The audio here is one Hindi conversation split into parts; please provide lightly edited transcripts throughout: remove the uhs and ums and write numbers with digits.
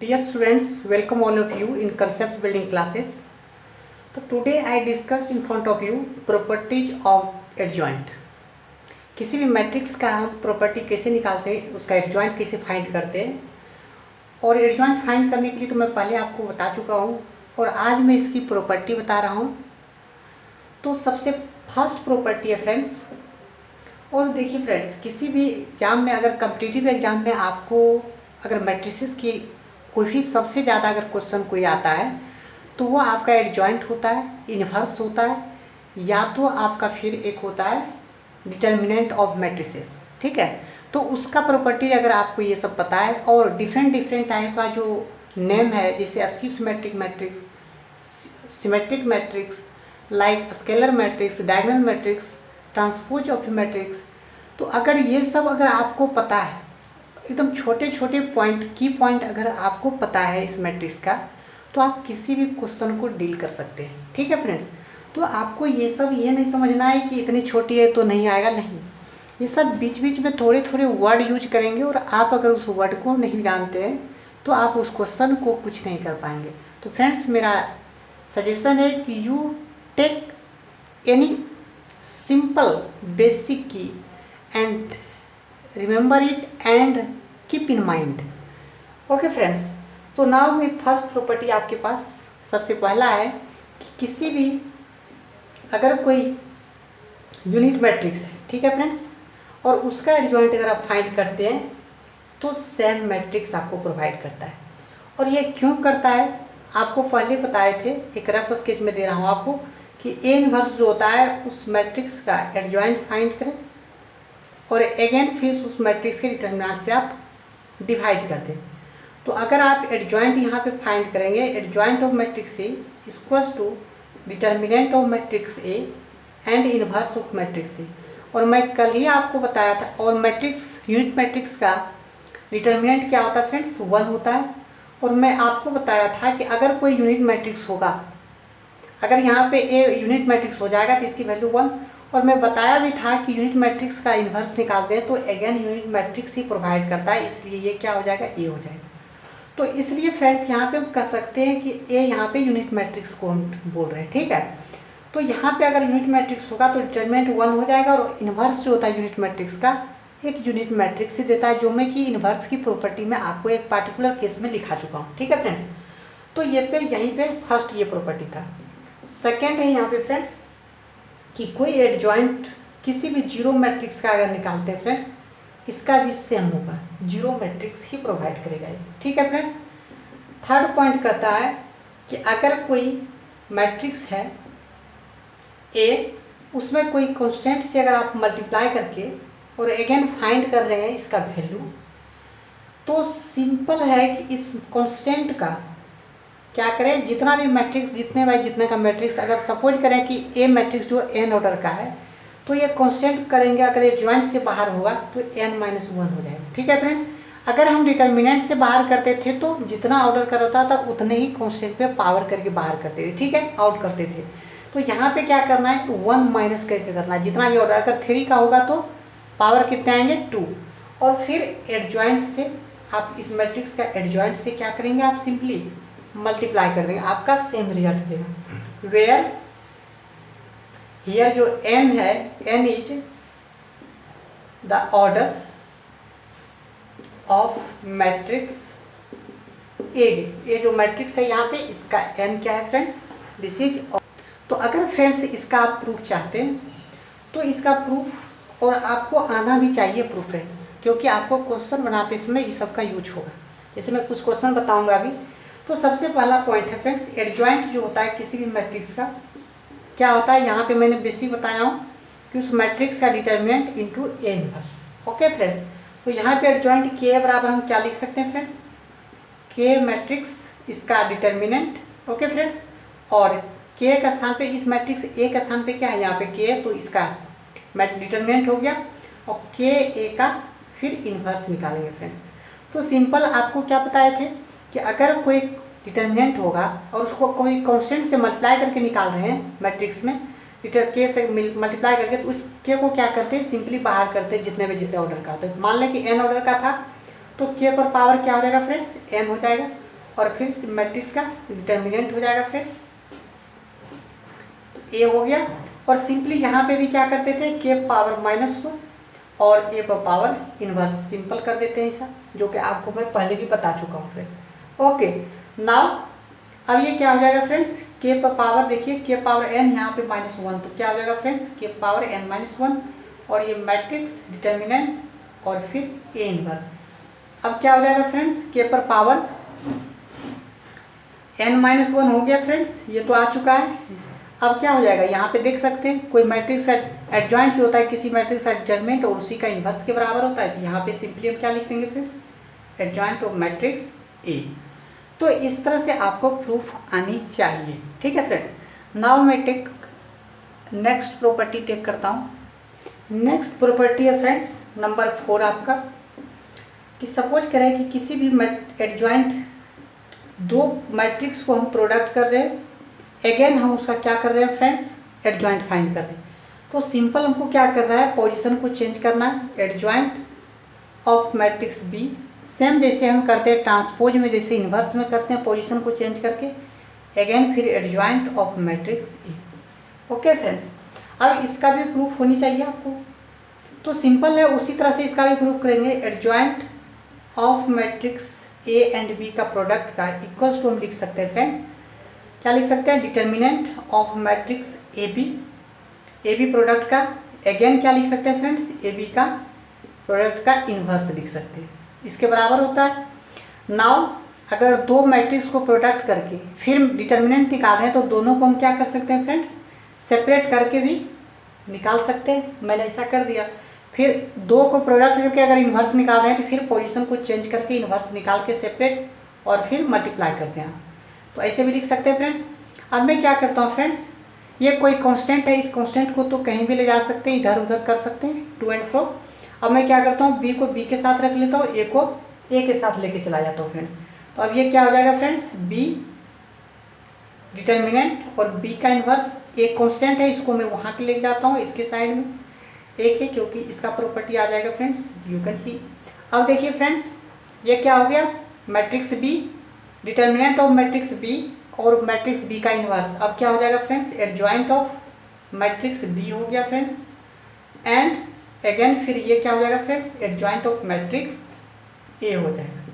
Dear students, welcome all of you in concepts building classes. So today I discussed in front of you properties of adjoint. किसी भी मैट्रिक्स का हम प्रॉपर्टी कैसे निकालते हैं, उसका एडजॉइंट कैसे फाइंड करते हैं, और एडजॉइंट फाइंड करने के लिए तो मैं पहले आपको बता चुका हूँ और आज मैं इसकी प्रॉपर्टी बता रहा हूँ। तो सबसे फर्स्ट प्रॉपर्टी है फ्रेंड्स, और देखिए फ्रेंड्स, किसी भी एग्जाम में, अगर कॉम्पिटिटिव एग्जाम में आपको अगर मैट्रिसेस की कोई भी सबसे ज़्यादा अगर क्वेश्चन कोई आता है तो वो आपका एडजॉइंट होता है, इन्वर्स होता है, या तो आपका फिर एक होता है डिटर्मिनेंट ऑफ मैट्रिसेस। ठीक है, तो उसका प्रॉपर्टी अगर आपको ये सब पता है, और डिफरेंट टाइप का जो नेम है, जैसे skew symmetric matrix, symmetric matrix, like scalar matrix, diagonal matrix, transpose of matrix, तो अगर ये सब अगर आपको पता है, एकदम छोटे छोटे पॉइंट, की पॉइंट अगर आपको पता है इस मैट्रिक्स का, तो आप किसी भी क्वेश्चन को डील कर सकते हैं। ठीक है फ्रेंड्स, तो आपको ये सब ये नहीं समझना है कि इतनी छोटी है तो नहीं आएगा, नहीं, ये सब बीच बीच में थोड़े थोड़े वर्ड यूज करेंगे, और आप अगर उस वर्ड को नहीं जानते हैं तो आप उस क्वेश्चन को कुछ नहीं कर पाएंगे। तो फ्रेंड्स, मेरा सजेशन है कि you take any simple basic key and remember it and keep in mind. Okay friends, तो नाउ में फर्स्ट प्रॉपर्टी आपके पास सबसे पहला है कि किसी भी अगर कोई यूनिट मैट्रिक्स है, ठीक है फ्रेंड्स, और उसका एडजॉइंट अगर आप फाइंड करते हैं तो सेम मैट्रिक्स आपको प्रोवाइड करता है। और ये क्यों करता है, आपको पहले बताए थे, एक रफ स्केच में दे रहा हूँ आपको, कि ए इनवर्स जो होता है उस मैट्रिक्स का एडजॉइंट फाइंड करें, और अगेन फिर उस मैट्रिक्स के डिटर्मिनेंट से आप डिवाइड कर दें। तो अगर आप एडजॉइंट यहाँ पे फाइंड करेंगे, adjoint of matrix A equals to determinant of matrix A and inverse of matrix A. और मैं कल ही आपको बताया था, और मैट्रिक्स, यूनिट मैट्रिक्स का डिटर्मिनेंट क्या होता है फ्रेंड्स, 1 होता है। और मैं आपको बताया था कि अगर कोई यूनिट मैट्रिक्स होगा, अगर यहाँ पे ए यूनिट मैट्रिक्स हो जाएगा तो इसकी वैल्यू 1। और मैं बताया भी था कि यूनिट मैट्रिक्स का इन्वर्स निकालते हैं तो अगेन यूनिट मैट्रिक्स ही प्रोवाइड करता है, इसलिए ये क्या हो जाएगा, ए हो जाएगा। तो इसलिए फ्रेंड्स यहाँ पे हम कह सकते हैं कि ए यहाँ पे यूनिट मैट्रिक्स को हम बोल रहे हैं। ठीक है, तो यहाँ पे अगर यूनिट मैट्रिक्स होगा तो डिटर्मिनेंट 1 हो जाएगा, और इन्वर्स जो होता है यूनिट मैट्रिक्स का एक यूनिट मैट्रिक्स ही देता है, जो मैं कि इन्वर्स की प्रॉपर्टी में आपको एक पार्टिकुलर केस में लिखा चुका हूँ। ठीक है फ्रेंड्स, तो ये पे यहीं पे फर्स्ट ये प्रॉपर्टी था। सेकेंड है यहाँ पे फ्रेंड्स कि कोई एडजॉइंट किसी भी जीरो मैट्रिक्स का अगर निकालते हैं फ्रेंड्स, इसका भी सेम होगा, जीरो मैट्रिक्स ही प्रोवाइड करेगा ये। ठीक है फ्रेंड्स, थर्ड पॉइंट कहता है कि अगर कोई मैट्रिक्स है ए, उसमें कोई कांस्टेंट से अगर आप मल्टीप्लाई करके और अगेन फाइंड कर रहे हैं इसका वैल्यू, तो सिंपल है कि इस कांस्टेंट का क्या करें, जितना भी मैट्रिक्स, जितने बाई जितने का मैट्रिक्स, अगर सपोज करें कि ए मैट्रिक्स जो एन ऑर्डर का है, तो ये कांस्टेंट करेंगे, अगर ये ज्वाइंट से बाहर होगा तो n-1 हो जाएगा। ठीक है फ्रेंड्स, अगर हम डिटर्मिनेंट से बाहर करते थे तो जितना ऑर्डर कर होता था उतने ही कांस्टेंट पे पावर करके बाहर करते थे। ठीक है, आउट करते थे। तो यहाँ पे क्या करना है, 1 माइनस करके करना है, जितना भी ऑर्डर, अगर 3 का होगा तो पावर कितने आएंगे, 2। और फिर एडजॉइंट से आप इस मैट्रिक्स का एडजॉइंट से क्या करेंगे, आप सिंपली मल्टीप्लाई कर देंगे, आपका सेम रिजल्ट देगा। वेयर हियर जो n है, n is the order of matrix ए। ये जो मैट्रिक्स है यहाँ पे, इसका n क्या है फ्रेंड्स, दिस इज। तो अगर फ्रेंड्स इसका आप प्रूफ चाहते हैं तो इसका प्रूफ, और आपको आना भी चाहिए प्रूफ फ्रेंड्स, क्योंकि आपको क्वेश्चन बनाते समय इस सब का यूज होगा। जैसे मैं कुछ क्वेश्चन बताऊंगा अभी। तो सबसे पहला पॉइंट है फ्रेंड्स, एडजॉइंट जो होता है किसी भी मैट्रिक्स का क्या होता है, यहाँ पे मैंने बेसिक बताया हूँ कि उस मैट्रिक्स का determinant into A inverse. Okay friends, तो यहाँ पे एडजॉइंट के बराबर हम क्या लिख सकते हैं फ्रेंड्स, के मैट्रिक्स इसका डिटर्मिनेंट। ओके फ्रेंड्स, और के का स्थान पे, इस मैट्रिक्स ए का स्थान पे क्या है, यहाँ पे के, तो इसका डिटर्मिनेंट हो गया, और के ए का फिर इन्वर्स निकालेंगे फ्रेंड्स। तो सिंपल आपको क्या बताए थे कि अगर कोई डिटर्मिनेंट होगा और उसको कोई कांस्टेंट से मल्टीप्लाई करके निकाल रहे हैं मैट्रिक्स में, के से मल्टीप्लाई करके, तो उस के को क्या करते हैं, सिंपली बाहर करते हैं जितने भी जितने ऑर्डर का। तो मान लें कि n ऑर्डर का था तो के पर पावर क्या हो जाएगा फ्रेंड्स, n हो जाएगा। और फिर मैट्रिक्स का डिटर्मिनेंट हो जाएगा फ्रेंड्स, ए हो गया। और सिंपली यहाँ पे भी क्या करते थे, के पावर -1 और ए पर पावर इनवर्स सिंपल कर देते हैं ऐसा, जो कि आपको मैं पहले भी बता चुका हूँ फ्रेंड्स। ओके, नाउ अब ये क्या हो जाएगा फ्रेंड्स, के पर पावर देखिए के पावर n यहाँ पे -1, तो क्या हो जाएगा फ्रेंड्स के पावर n-1 और ये मैट्रिक्स डिटर्मिनेंट और फिर ए इनवर्स। अब क्या हो जाएगा फ्रेंड्स, के पर पावर n-1 हो गया फ्रेंड्स, ये तो आ चुका है। अब क्या हो जाएगा, यहाँ पे देख सकते हैं कोई मैट्रिक्स एडजॉइंट जो होता है किसी मैट्रिक्स का डिटरमिनेंट और उसी का इन्वर्स के बराबर होता है, तो यहाँ पे सिंपली हम क्या लिख देंगे फ्रेंड्स, एडजॉइंट ऑफ मैट्रिक्स ए। तो इस तरह से आपको प्रूफ आनी चाहिए, ठीक है फ्रेंड्स। नाउ मैं टेक नेक्स्ट प्रॉपर्टी टेक करता हूँ। नेक्स्ट प्रॉपर्टी है फ्रेंड्स नंबर 4 आपका, कि सपोज करें कि किसी भी एडजॉइंट दो मैट्रिक्स को हम प्रोडक्ट कर रहे हैं, अगेन हम उसका क्या कर रहे हैं फ्रेंड्स, एडजॉइंट फाइंड कर रहे हैं। तो सिंपल हमको क्या करना है, पोजीशन को चेंज करना है, adjoint of matrix B, same जैसे हम करते हैं ट्रांसपोज में, जैसे इन्वर्स में करते हैं पोजीशन को चेंज करके, अगेन फिर adjoint of matrix A. Okay friends, अब इसका भी प्रूफ होनी चाहिए आपको, तो सिंपल है, उसी तरह से इसका भी प्रूफ करेंगे। Adjoint of matrix A and B का प्रोडक्ट का इक्वल्स टू हम लिख सकते हैं फ्रेंड्स, क्या लिख सकते हैं, determinant of matrix A B product का, अगेन क्या लिख सकते हैं फ्रेंड्स, ए बी का प्रोडक्ट का इन्वर्स लिख सकते हैं, इसके बराबर होता है। नाउ अगर दो मैट्रिक्स को प्रोडक्ट करके फिर डिटर्मिनेंट निकाल रहे हैं, तो दोनों को हम क्या कर सकते हैं फ्रेंड्स, सेपरेट करके भी निकाल सकते हैं, मैंने ऐसा कर दिया। फिर दो को प्रोडक्ट करके अगर इन्वर्स निकाल रहे हैं, तो फिर पोजीशन को चेंज करके इन्वर्स निकाल के सेपरेट और फिर मल्टीप्लाई करते हैं, तो ऐसे भी लिख सकते हैं फ्रेंड्स। अब मैं क्या करता हूँ फ्रेंड्स, ये कोई कांस्टेंट है, इस कांस्टेंट को तो कहीं भी ले जा सकते हैं, इधर उधर कर सकते हैं, टू एंड फ्रो। अब मैं क्या करता हूँ, बी को बी के साथ रख लेता हूँ, ए को ए के साथ लेके चला जाता हूँ फ्रेंड्स। तो अब ये क्या हो जाएगा फ्रेंड्स, बी डिटर्मिनेंट और बी का इन्वर्स, एक कांस्टेंट है, इसको मैं वहाँ के लेके जाता हूँ, इसके साइड में एक है, क्योंकि इसका प्रॉपर्टी आ जाएगा फ्रेंड्स, यू कैन सी। अब देखिए फ्रेंड्स, ये क्या हो गया, matrix B, determinant of matrix B और मैट्रिक्स बी का इन्वर्स। अब क्या हो जाएगा friends, adjoint of matrix B हो गया फ्रेंड्स, एंड अगेन फिर ये क्या हो जाएगा फ्रेंड्स, एडजॉइंट ऑफ मैट्रिक्स ए हो जाएगा,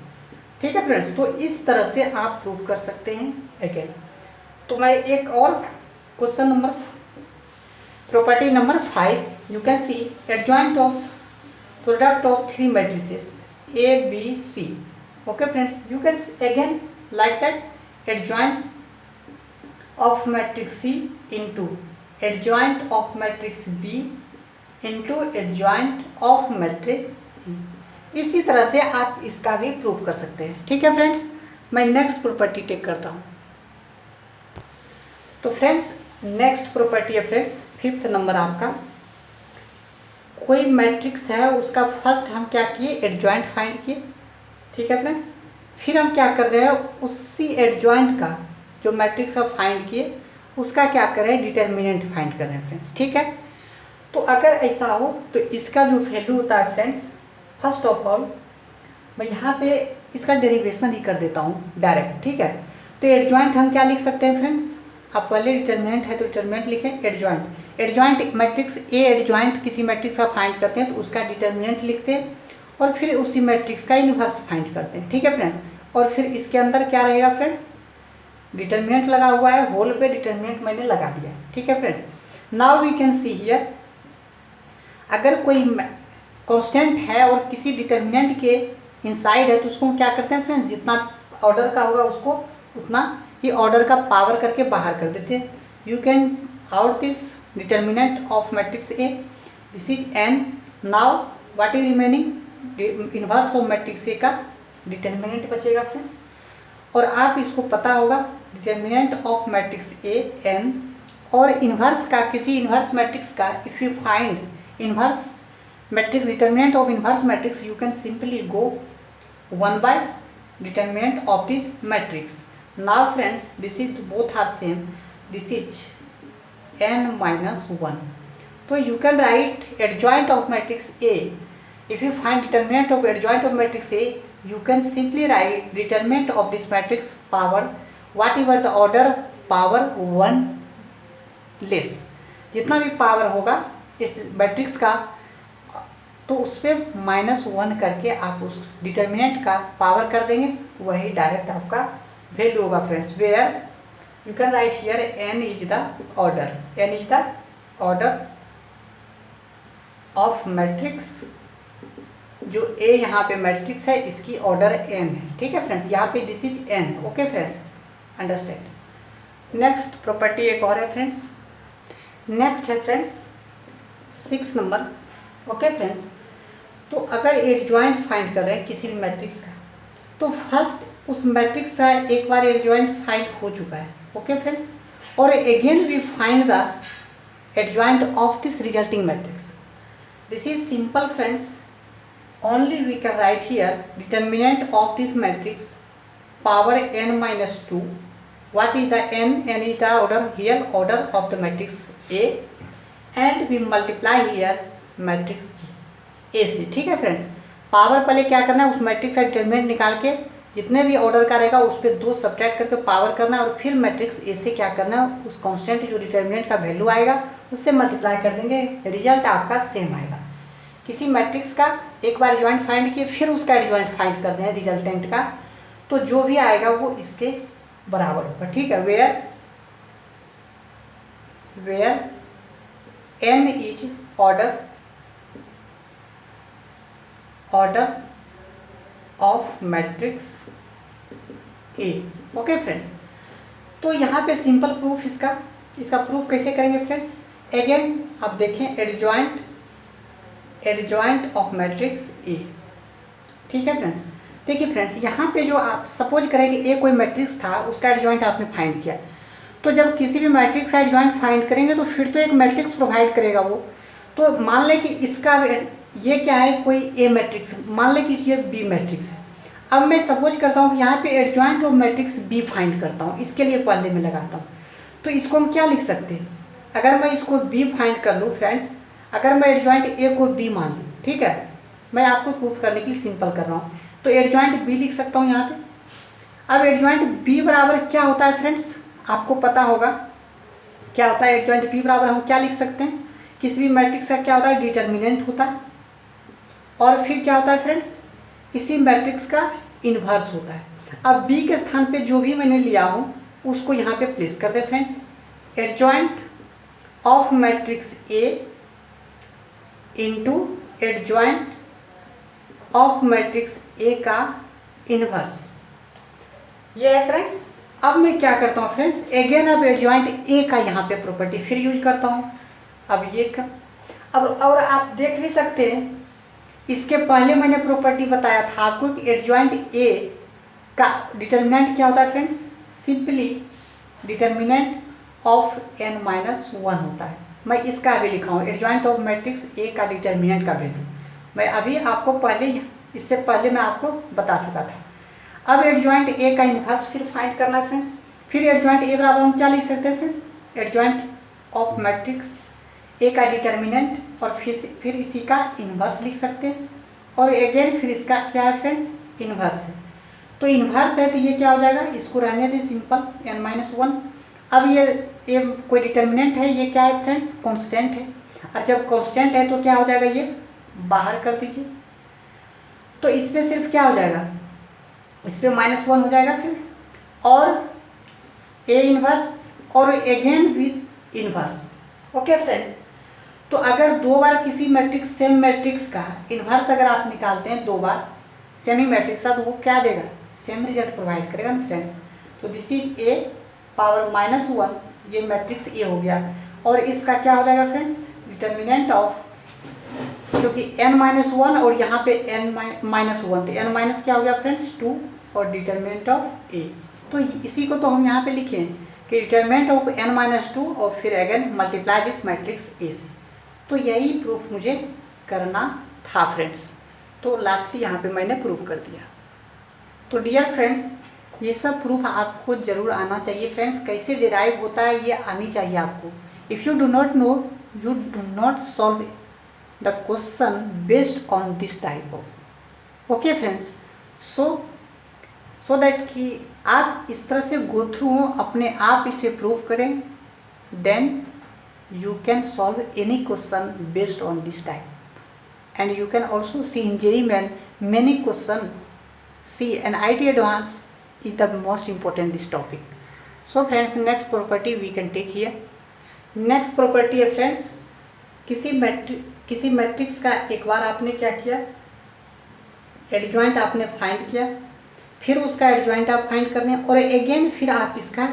ठीक है फ्रेंड्स। तो इस तरह से आप प्रूव कर सकते हैं अगेन। तो मैं एक और question number, property number 5, you can see adjoint of product of 3 matrices A B C. Okay friends, you can again like that adjoint of matrix C into adjoint of matrix B into adjoint of matrix E। इसी तरह से आप इसका भी प्रूव कर सकते हैं, ठीक है फ्रेंड्स। मैं नेक्स्ट प्रॉपर्टी टेक करता हूँ। तो फ्रेंड्स नेक्स्ट प्रॉपर्टी है फ्रेंड्स 5th नंबर आपका, कोई मैट्रिक्स है, उसका फर्स्ट हम क्या किए, एडजॉइंट फाइंड किए, ठीक है फ्रेंड्स। फिर हम क्या कर रहे हैं, उसी एडजॉइंट का जो मैट्रिक्स का फाइंड किए उसका क्या कर रहे हैं, डिटर्मिनेंट फाइंड कर रहे हैं फ्रेंड्स, ठीक है। तो अगर ऐसा हो तो इसका जो वैल्यू होता है फ्रेंड्स, फर्स्ट ऑफ ऑल मैं यहाँ पे इसका डेरिवेशन ही कर देता हूँ डायरेक्ट, ठीक है। तो एडजॉइंट हम क्या लिख सकते हैं फ्रेंड्स, आप पहले डिटर्मिनेंट है तो डिटर्मिनेंट लिखें, एडजॉइंट मैट्रिक्स ए एडजॉइंट किसी मैट्रिक्स का फाइंड करते हैं तो उसका डिटर्मिनेंट लिखते हैं और फिर उसी मैट्रिक्स का इन्वर्स फाइंड करते हैं, ठीक है फ्रेंड्स। और फिर इसके अंदर क्या रहेगा फ्रेंड्स, डिटर्मिनेंट लगा हुआ है, होल पे डिटर्मिनेंट मैंने लगा दिया, ठीक है friends. Now we can see here, अगर कोई कांस्टेंट है और किसी डिटर्मिनेंट के इनसाइड है तो उसको हम क्या करते हैं फ्रेंड्स, जितना ऑर्डर का होगा उसको उतना ही ऑर्डर का पावर करके बाहर कर देते हैं। You can out this determinant of matrix A, this is n. Now what is remaining, inverse of matrix A का डिटर्मिनेंट बचेगा फ्रेंड्स। और आप इसको पता होगा, determinant of matrix A n और इन्वर्स का, किसी इन्वर्स मैट्रिक्स का if you find inverse matrix, determinant of inverse matrix, you can simply go 1 by determinant of this matrix. Now friends this is both are same, this is n-1। तो you can right adjoint of matrix A, if you find determinant of adjoint of matrix A you can simply write determinant of this matrix power whatever the order power 1 less, जितना भी पावर होगा इस मैट्रिक्स का तो उस पर -1 करके आप उस डिटर्मिनेंट का पावर कर देंगे, वही डायरेक्ट आपका वैल्यू होगा friends. Where you can write here n is the order, n is the order of matrix, जो A यहाँ पे मैट्रिक्स है इसकी ऑर्डर n है, ठीक है फ्रेंड्स। यहाँ पे this is n, okay friends, understand. Next property एक और है फ्रेंड्स, नेक्स्ट है फ्रेंड्स 6 नंबर, ओके फ्रेंड्स। तो अगर एडजॉइंट फाइंड कर रहे हैं किसी भी मैट्रिक्स का, तो फर्स्ट उस मैट्रिक्स का एक बार एडजॉइंट फाइंड हो चुका है, ओके फ्रेंड्स, और again we find the adjoint of this resulting matrix. This is simple friends, only we can write here determinant of this matrix power n minus 2. What is the n? N is the order here, order of the matrix A, and we multiply here matrix A से, ठीक है फ्रेंड्स। पावर पहले क्या करना है, उस मैट्रिक्स का डिटरमिनेंट निकाल के जितने भी ऑर्डर का रहेगा उस पर 2 सब्ट्रैक्ट करके पावर करना है, और फिर मैट्रिक्स ए से क्या करना है, उस कांस्टेंट जो डिटरमिनेंट का वैल्यू आएगा उससे मल्टीप्लाई कर देंगे, रिजल्ट आपका सेम आएगा। किसी मैट्रिक्स का एक बार एडजॉइंट फाइंड किए फिर उसका एडजॉइंट फाइंड करते हैं रिजल्टेंट का, तो जो भी आएगा वो इसके बराबर होगा, ठीक है। Where n is order of matrix A, okay friends. तो यहाँ पे सिंपल प्रूफ इसका प्रूफ कैसे करेंगे फ्रेंड्स। अगेन आप देखें एडजॉइंट ऑफ मैट्रिक्स A, ठीक है फ्रेंड्स। देखिए फ्रेंड्स, यहाँ पे जो आप सपोज करें कि A कोई मैट्रिक्स था, उसका एडजॉइंट आपने फाइंड किया, तो जब किसी भी मैट्रिक्स का एडजॉइंट फाइंड करेंगे तो फिर तो एक मैट्रिक्स प्रोवाइड करेगा वो। तो मान लें कि इसका ये क्या है, कोई A मैट्रिक्स, मान लें कि ये B मैट्रिक्स है। अब मैं सपोज करता हूँ कि यहाँ पे adjoint of matrix B find करता हूँ, इसके लिए पहले में लगाता हूँ। तो इसको हम क्या लिख सकते हैं, अगर मैं इसको B फाइंड कर लूँ फ्रेंड्स, अगर मैं एडजॉइंट A को B मान लूँ, ठीक है, मैं आपको प्रूफ करने के लिए सिंपल कर रहा हूँ, तो एडजॉइंट B लिख सकता हूँ यहाँ पे। अब एडजॉइंट B बराबर क्या होता है फ्रेंड्स, आपको पता होगा क्या होता है एडजॉइंट B बराबर, हम क्या लिख सकते हैं, किसी भी मैट्रिक्स का क्या होता है, डिटर्मिनेंट होता है, और फिर क्या होता है फ्रेंड्स, इसी मैट्रिक्स का इन्वर्स होता है। अब B के स्थान पे जो भी मैंने लिया हूँ उसको यहाँ पे प्लेस कर दे friends. Adjoint of matrix A into adjoint of matrix A का इन्वर्स, ये है फ्रेंड्स। अब मैं क्या करता हूँ फ्रेंड्स, अगेन अब एडजॉइंट A का यहाँ पे प्रॉपर्टी फिर यूज करता हूँ। अब ये का अब और आप देख भी सकते हैं, इसके पहले मैंने प्रॉपर्टी बताया था आपको कि एडजॉइंट A का डिटर्मिनेंट क्या होता है friends, simply determinant of n-1 होता है। मैं इसका अभी लिखा हूँ, एडजॉइंट ऑफ मैट्रिक्स A का डिटर्मिनेंट का वैल्यू मैं अभी आपको इससे पहले मैं आपको बता चुका था। अब एडजॉइंट A का इन्वर्स फिर फाइंड करना है फ्रेंड्स। फिर एडजॉइंट A बराबर हम क्या लिख सकते हैं friends, adjoint of matrix A का डिटर्मिनेंट और फिर इसी का इन्वर्स लिख सकते हैं, और अगेन फिर इसका क्या है फ्रेंड्स, इन्वर्स है। तो इन्वर्स है तो ये क्या हो जाएगा, इसको रहने दें सिंपल n-1। अब ये कोई डिटर्मिनेंट है, ये क्या है फ्रेंड्स, कांस्टेंट है, और जब कांस्टेंट है तो क्या हो जाएगा, ये बाहर कर दीजिए। तो इस पर सिर्फ क्या हो जाएगा, इस पर -1 हो जाएगा फिर, और A इन्वर्स और again with inverse, okay friends. तो अगर 2 बार किसी मैट्रिक्स सेम मैट्रिक्स का इन्वर्स अगर आप निकालते हैं 2 बार सेम ही मैट्रिक्स का, तो वो क्या देगा, सेम रिजल्ट प्रोवाइड करेगा ना फ्रेंड्स। तो दिस इज A पावर -1, ये मैट्रिक्स A हो गया, और इसका क्या हो जाएगा फ्रेंड्स, डिटर्मिनेंट ऑफ, क्योंकि n-1 और यहाँ पे n-1, तो n- क्या हो गया फ्रेंड्स 2, और डिटर्मिनेंट ऑफ A। तो इसी को तो हम यहाँ पे लिखे हैं कि डिटर्मिनेंट ऑफ n-2 और फिर again multiply this matrix A से। तो यही प्रूफ मुझे करना था फ्रेंड्स, तो लास्टली यहाँ पे मैंने प्रूफ कर दिया। तो डियर फ्रेंड्स, ये सब प्रूफ आपको ज़रूर आना चाहिए फ्रेंड्स, कैसे डिराइव होता है ये आनी चाहिए आपको। If you do not know, you do not solve the question based on this type of, okay friends. So that कि आप इस तरह से गो थ्रू हो, अपने आप इसे प्रूव करें, then you can solve any question based on this type and you can also see in JEE Main many question. See, an IT advanced is the most important this topic. So friends, next property we can take here. Next property है friends, किसी मैट्रिक्स का एक बार आपने क्या किया, एडजॉइंट आपने फाइंड किया, फिर उसका एडजॉइंट आप फाइंड करने और अगेन फिर आप इसका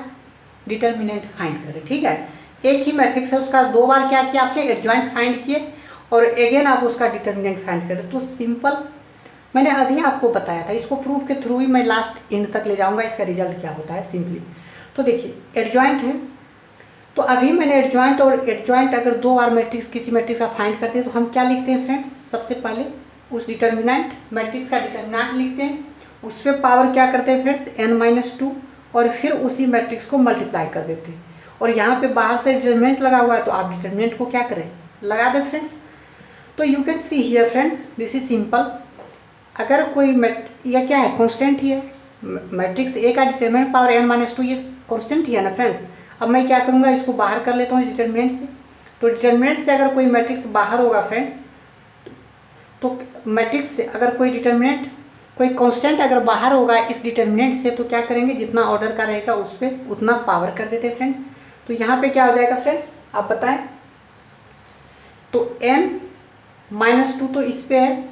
डिटर्मिनेंट फाइंड करें। ठीक है, एक ही मैट्रिक्स है, उसका दो बार क्या किया आपने, एडजॉइंट फाइंड किए और अगेन आप उसका डिटर्मिनेंट फाइंड करें। तो सिंपल मैंने अभी आपको बताया था, इसको प्रूफ के थ्रू ही मैं लास्ट एंड तक ले जाऊंगा, इसका रिजल्ट क्या होता है सिंपली। तो देखिए एडजॉइंट है, तो अभी मैंने एडजॉइंट और एडजॉइंट अगर दो बार मैट्रिक्स किसी मैट्रिक्स का फाइंड करते हैं तो हम क्या लिखते हैं फ्रेंड्स, सबसे पहले उस डिटर्मिनेंट मैट्रिक्स का डिटर्मिनेंट लिखते हैं, उस पर पावर क्या करते हैं फ्रेंड्स n-2 और फिर उसी मैट्रिक्स को मल्टीप्लाई कर देते हैं। और यहाँ पे बाहर से डिटर्मिनेंट लगा हुआ है तो आप डिटर्मिनेंट को क्या करें, लगा दें फ्रेंड्स। तो you can see here friends, this is simple. अगर कोई या क्या है, कांस्टेंट ही है, मैट्रिक्स ए का डिटर्मिनेंट पावर n-2 ये कांस्टेंट ही है ना फ्रेंड्स। अब मैं क्या करूँगा, इसको बाहर कर लेता हूँ इस डिटर्मिनेंट से। तो डिटर्मिनेंट से अगर कोई मैट्रिक्स बाहर होगा फ्रेंड्स, तो मैट्रिक्स से अगर कोई डिटर्मिनेंट कोई कांस्टेंट अगर बाहर होगा इस डिटर्मिनेंट से, तो क्या करेंगे, जितना ऑर्डर का रहेगा उस पर उतना पावर कर देते हैं फ्रेंड्स। तो यहाँ पे क्या हो जाएगा फ्रेंड्स, आप बताएं। तो n-2 तो इस पे है,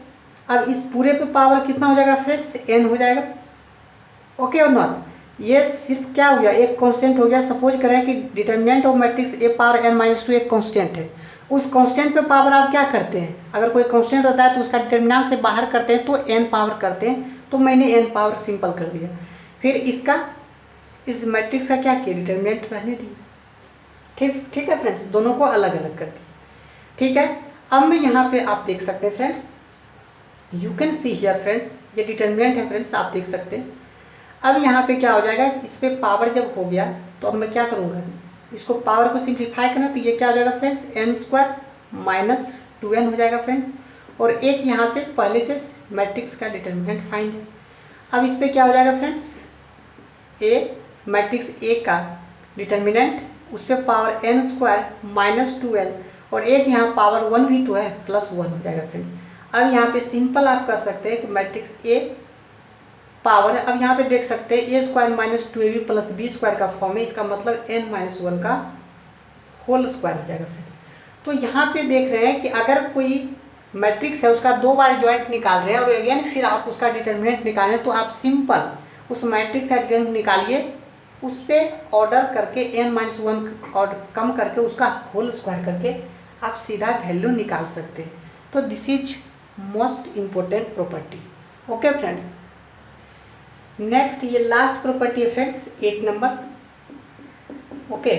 अब इस पूरे पे पावर कितना हो जाएगा फ्रेंड्स, n हो जाएगा। ओके और नॉट, ये सिर्फ क्या हो गया, एक कांस्टेंट हो गया। सपोज करें कि determinant of matrix A power n-2 एक कांस्टेंट है, उस कांस्टेंट पे पावर आप क्या करते हैं, अगर कोई कांस्टेंट होता है तो उसका डिटर्मिनेंट से बाहर करते हैं तो n पावर करते हैं। तो मैंने n पावर सिंपल कर दिया, फिर इसका इस मैट्रिक्स का क्या किया, डिटर्मिनेंट रहने दिया। ठीक है फ्रेंड्स, दोनों को अलग अलग कर दिया। ठीक है, अब मैं यहाँ पे आप देख सकते हैं friends, you can see here friends, ये डिटर्मिनेंट है फ्रेंड्स, आप देख सकते हैं। अब यहाँ पे क्या हो जाएगा, इस पर पावर जब हो गया तो अब मैं क्या करूँगा, इसको पावर को सिंप्लीफाई करना, तो ये क्या हो जाएगा फ्रेंड्स, n² - 2n हो जाएगा फ्रेंड्स। और एक यहाँ पे पहले से मैट्रिक्स का डिटर्मिनेंट फाइंड है। अब इस पर क्या हो जाएगा फ्रेंड्स, ए मैट्रिक्स ए का डिटर्मिनेंट, उस पर पावर n² - 2n और एक यहाँ पावर 1 भी तो है, +1 हो जाएगा फ्रेंड्स। अब यहाँ पे सिंपल आप कर सकते हैं कि मैट्रिक्स ए पावर, अब यहाँ पे देख सकते हैं a² - 2ab + b² का फॉर्म है, इसका मतलब n-1 का होल स्क्वायर हो जाएगा फ्रेंड्स। तो यहाँ पे देख रहे हैं कि अगर कोई मैट्रिक्स है उसका दो बार जॉइंट निकाल रहे हैं और अगेन फिर आप उसका डिटर्मिनेंट निकाल रहे हैं, तो आप सिंपल उस मैट्रिक्स का डिटर्मिनेंट निकालिए, उस पर ऑर्डर करके n-1 और कम करके उसका होल स्क्वायर करके आप सीधा वैल्यू निकाल सकते हैं। तो this is most important property. Okay friends, next ये लास्ट प्रॉपर्टी है फ्रेंड्स, 8 नंबर। ओके,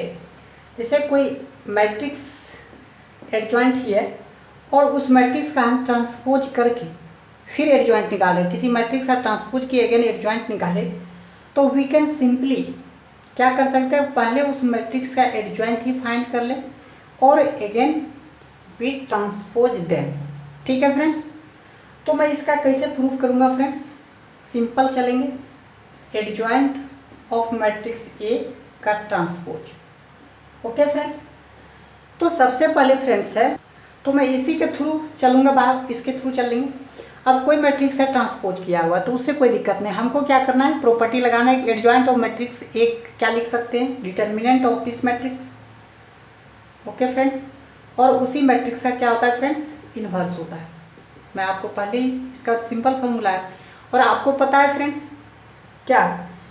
जैसे कोई मैट्रिक्स एडजॉइंट ही है और उस मैट्रिक्स का हम ट्रांसपोज करके फिर एडजॉइंट निकाले, किसी मैट्रिक्स का ट्रांसपोज किए अगेन एडजॉइंट निकाले, तो वी कैन सिंपली क्या कर सकते हैं, पहले उस मैट्रिक्स का एडजॉइंट ही फाइंड कर ले और अगेन वी ट्रांसपोज देम। ठीक है फ्रेंड्स, तो मैं इसका कैसे प्रूव करूँगा फ्रेंड्स, सिंपल चलेंगे, एडजॉइंट ऑफ मैट्रिक्स ए का ट्रांसपोज। ओके फ्रेंड्स, तो सबसे पहले फ्रेंड्स है, तो मैं इसी के थ्रू चलूँगा बाहर, इसके थ्रू चलेंगे। अब कोई मैट्रिक्स है ट्रांसपोज किया हुआ तो उससे कोई दिक्कत नहीं, हमको क्या करना है, प्रॉपर्टी लगाना है। एडजॉइंट ऑफ मैट्रिक्स ए क्या लिख सकते हैं, determinant of this matrix. Okay friends, और उसी मैट्रिक्स का क्या होता है फ्रेंड्स, इन्वर्स होता है। मैं आपको पहले ही इसका सिंपल फॉर्मूला है, और आपको पता है फ्रेंड्स क्या,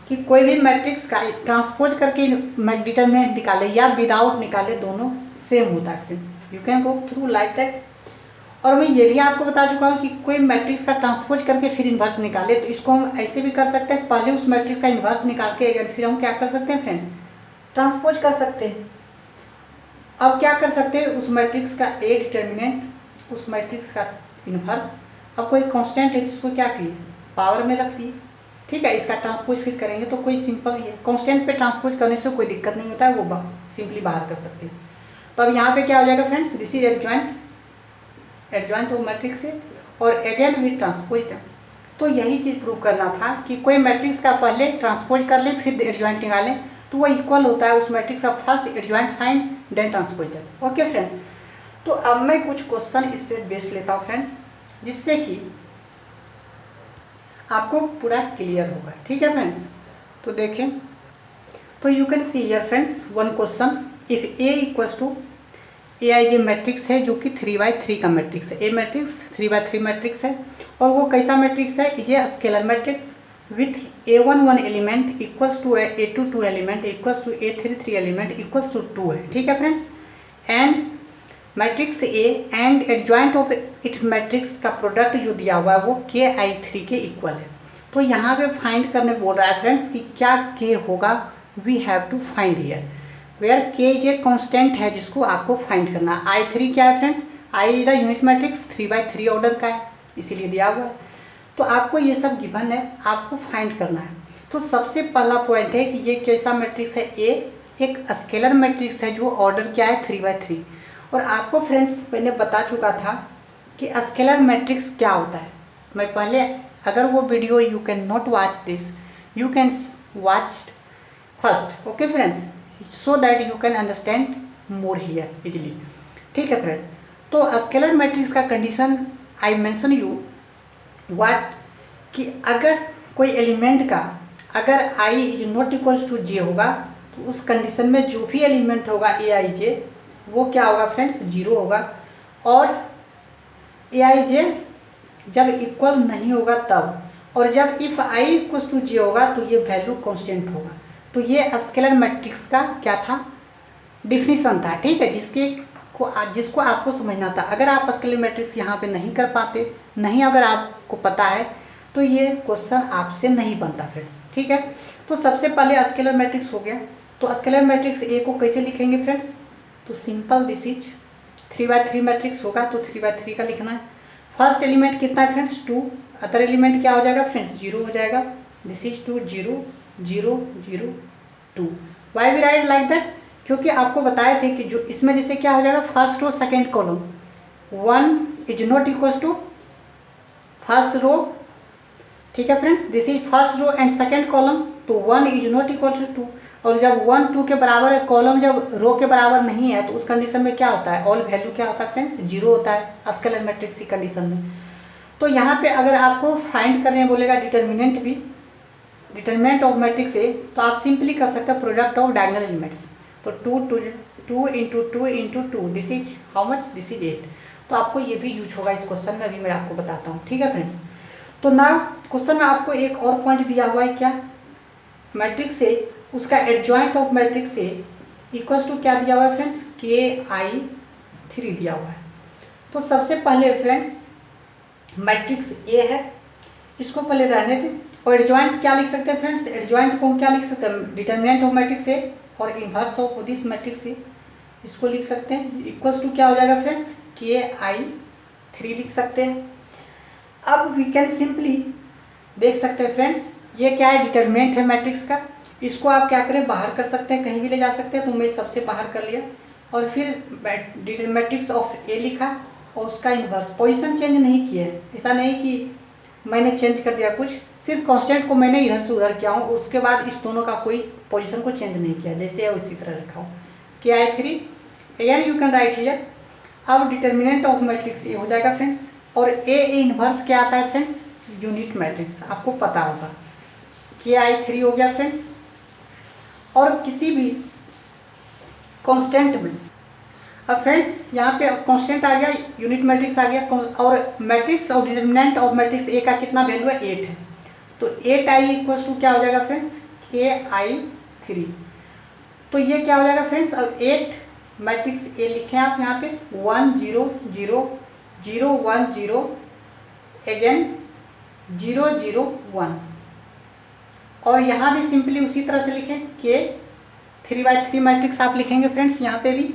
कि कोई भी मैट्रिक्स का ट्रांसपोज करके डिटर्मिनेंट निकाले या विदाउट निकाले, दोनों सेम होता है friends. You can go through like that. और मैं ये भी आपको बता चुका हूँ कि कोई मैट्रिक्स का ट्रांसपोज करके फिर इन्वर्स निकाले, तो इसको हम ऐसे भी कर सकते हैं, पहले उस मैट्रिक्स का इन्वर्स निकाल के फिर हम क्या कर सकते हैं फ्रेंड्स, ट्रांसपोज कर सकते हैं। अब क्या कर सकते हैं, उस मैट्रिक्स का ए डिटर्मिनेंट, उस मैट्रिक्स का इन्वर्स, अब कोई कांस्टेंट है जिसको क्या किए, पावर में रख दिए। ठीक है, इसका ट्रांसपोज फिर करेंगे तो कोई सिंपल ही है, कांस्टेंट पे ट्रांसपोज करने से कोई दिक्कत नहीं होता है, वो सिंपली बाहर कर सकते हैं। तो अब यहाँ पे क्या हो जाएगा friends, this is adjoint of matrix है और अगेन वी ट्रांसपोज देम। तो यही चीज़ प्रूव करना था कि कोई मैट्रिक्स का पहले ट्रांसपोज कर ले फिर एडजॉइंट निकालें तो वो इक्वल होता है उस मैट्रिक्स का first adjoint find then transpose that. Okay friends, तो अब मैं कुछ क्वेश्चन इस पर बेस लेता हूँ फ्रेंड्स, जिससे कि आपको पूरा क्लियर होगा। ठीक है फ्रेंड्स, तो देखें, तो you can see here friends one question, if A equals to A I J matrix है जो कि 3x3 का मैट्रिक्स है। ए मैट्रिक्स 3x3 मैट्रिक्स है और वो कैसा मैट्रिक्स है, is a scalar matrix with A1 1 element equals to A2 2 element equals to A3 3 element equals to 2 है। ठीक है फ्रेंड्स, and matrix A and adjoint of it matrix का प्रोडक्ट जो दिया हुआ है वो KI3 के इक्वल है। तो यहाँ पे फाइंड करने बोल रहा है फ्रेंड्स कि क्या K होगा, we have to find here where K जे कांस्टेंट है जिसको आपको फाइंड करना है। I3 क्या है friends, I is the unit matrix 3x3 order का है, इसीलिए दिया हुआ है। तो आपको ये सब गिवन है, आपको फाइंड करना है। तो सबसे पहला पॉइंट है कि ये कैसा मैट्रिक्स है, ए एक स्केलर मैट्रिक्स है जो ऑर्डर क्या है 3x3। और आपको फ्रेंड्स मैंने बता चुका था कि स्केलर मैट्रिक्स क्या होता है। मैं पहले, अगर वो video you can not watch this, you can watch first, okay friends, so that you can understand more here easily. ठीक है फ्रेंड्स, तो स्केलर मैट्रिक्स का condition I mention you what, कि अगर कोई एलिमेंट का अगर i is not equals to j होगा तो उस कंडीशन में जो भी एलिमेंट होगा aij वो क्या होगा फ्रेंड्स, 0 होगा। और aij जब इक्वल नहीं होगा तब, और जब if i equals to j होगा तो ये वैल्यू कांस्टेंट होगा। तो ये स्केलर मैट्रिक्स का क्या था, डिफिनीशन था। ठीक है, जिसको आपको समझना था। अगर आप स्केलर मैट्रिक्स यहाँ पे नहीं कर पाते, नहीं अगर आपको पता है तो ये क्वेश्चन आपसे नहीं बनता फिर। ठीक है, तो सबसे पहले स्केलर मैट्रिक्स हो गया। तो स्केलर मैट्रिक्स ए को कैसे लिखेंगे फ्रेंड्स, तो simple, this is 3x3 matrix होगा तो 3x3 का लिखना है। फर्स्ट एलिमेंट कितना है फ्रेंड्स, 2, अदर एलिमेंट क्या हो जाएगा फ्रेंड्स, 0 हो जाएगा। This is 2 0 0 0 2। Why we write like that, क्योंकि आपको बताए थे कि जो इसमें जैसे क्या हो जाएगा, first row second column, 1 is not equals to first row. ठीक है friends, this is first row and second column, तो 1 इज नॉट इक्वल टू 2। और जब 1 2 के बराबर है, कॉलम जब रो के बराबर नहीं है तो उस कंडीशन में क्या होता है, ऑल वैल्यू क्या होता है फ्रेंड्स, 0 होता है स्केलर मैट्रिक्स की कंडीशन में। तो यहाँ पे अगर आपको फाइंड करने बोलेगा डिटर्मिनेंट भी, डिटर्मिनेंट ऑफ मैट्रिक्स ए, तो आप सिंपली कर सकते हैं प्रोडक्ट ऑफ डायगोनल एलिमेंट्स। तो 2 into 2 into 2, this is how much, this is 8। तो आपको ये भी यूज होगा इस क्वेश्चन में, अभी मैं आपको बताता हूँ। ठीक है फ्रेंड्स, तो ना क्वेश्चन में आपको एक और पॉइंट दिया हुआ है, क्या, मैट्रिक्स ए उसका adjoint of matrix A equals to क्या दिया हुआ है फ्रेंड्स, KI3 दिया हुआ है। तो सबसे पहले फ्रेंड्स मैट्रिक्स ए है, इसको पहले रहने दें। और एडजॉइंट क्या लिख सकते हैं फ्रेंड्स, एडजॉइंट को हम क्या लिख सकते हैं, डिटर्मिनेंट ऑफ मैट्रिक्स ए और inverse of this matrix A, इसको लिख सकते हैं इक्वल्स टू क्या हो जाएगा फ्रेंड्स, KI3 लिख सकते हैं। अब वी कैन सिंपली देख सकते हैं फ्रेंड्स, ये क्या है, डिटर्मिनेंट है मैट्रिक्स का। इसको आप क्या करें, बाहर कर सकते हैं, कहीं भी ले जा सकते हैं। तो मैं सबसे बाहर कर लिया और फिर मैट्रिक्स ऑफ ए लिखा और उसका इन्वर्स, पोजीशन चेंज नहीं किया है। ऐसा नहीं कि मैंने चेंज कर दिया कुछ, सिर्फ कांस्टेंट को मैंने इधर से उधर किया हूँ, उसके बाद इस दोनों का कोई पोजीशन को चेंज नहीं किया, जैसे है उसी तरह रखा हूँ। KI3 air you can write here. अब डिटर्मिनेंट ऑफ मैट्रिक्स ए हो जाएगा फ्रेंड्स। और ए इन्वर्स क्या आता है फ्रेंड्स, यूनिट मैट्रिक्स, आपको पता होगा। KI3 हो गया फ्रेंड्स। और किसी भी कांस्टेंट में, अब फ्रेंड्स यहाँ पे कांस्टेंट आ गया, यूनिट मैट्रिक्स आ गया, और मैट्रिक्स और डिटर्मिनेंट ऑफ मैट्रिक्स ए का कितना वैल्यू है, 8 है। तो 8i इक्वल्स टू क्या हो जाएगा फ्रेंड्स, KI3। तो ये क्या हो जाएगा फ्रेंड्स, अब 8 मैट्रिक्स ए लिखें आप यहाँ पे, 1 0 0 0 1 0 अगेन 0 0 1। और यहाँ भी सिंपली उसी तरह से लिखें, K 3x3 मैट्रिक्स आप लिखेंगे फ्रेंड्स, यहाँ पे भी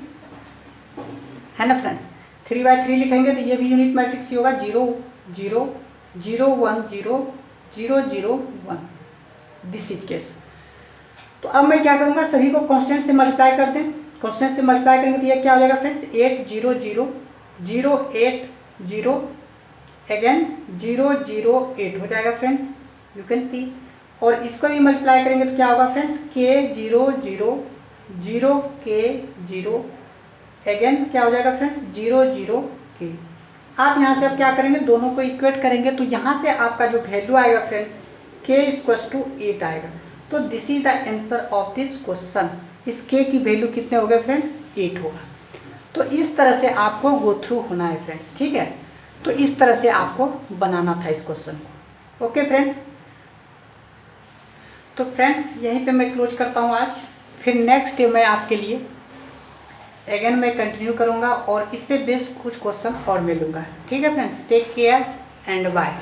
है ना फ्रेंड्स, 3x3 लिखेंगे तो ये भी यूनिट मैट्रिक्स ही होगा, 0 0 0 1 0 0 0 1, दिस इज केस। तो अब मैं क्या करूँगा, सभी को कांस्टेंट से मल्टीप्लाई कर दें। कांस्टेंट से मल्टीप्लाई करेंगे तो ये क्या हो जाएगा फ्रेंड्स, 8 0 0 0 8 0 अगेन 008 हो जाएगा फ्रेंड्स, यू कैन सी। और इसको भी मल्टीप्लाई करेंगे तो क्या होगा फ्रेंड्स, K0 K0 अगेन क्या हो जाएगा फ्रेंड्स, 0 आप यहाँ से अब क्या करेंगे, दोनों को इक्वेट करेंगे तो यहाँ से आपका जो वैल्यू आएगा फ्रेंड्स K=8 आएगा। तो this is the answer of this question. इस K की वैल्यू कितने हो गए फ्रेंड्स, 8 होगा। तो इस तरह से आपको गो थ्रू होना है फ्रेंड्स, ठीक है। तो इस तरह से आपको बनाना था इस क्वेश्चन को। ओके फ्रेंड्स, तो फ्रेंड्स यहीं पे मैं क्लोज करता हूँ आज। फिर नेक्स्ट डे मैं आपके लिए अगेन मैं कंटिन्यू करूँगा और इस पे बेस्ड कुछ क्वेश्चन और मिलूँगा। ठीक है friends, take care and bye.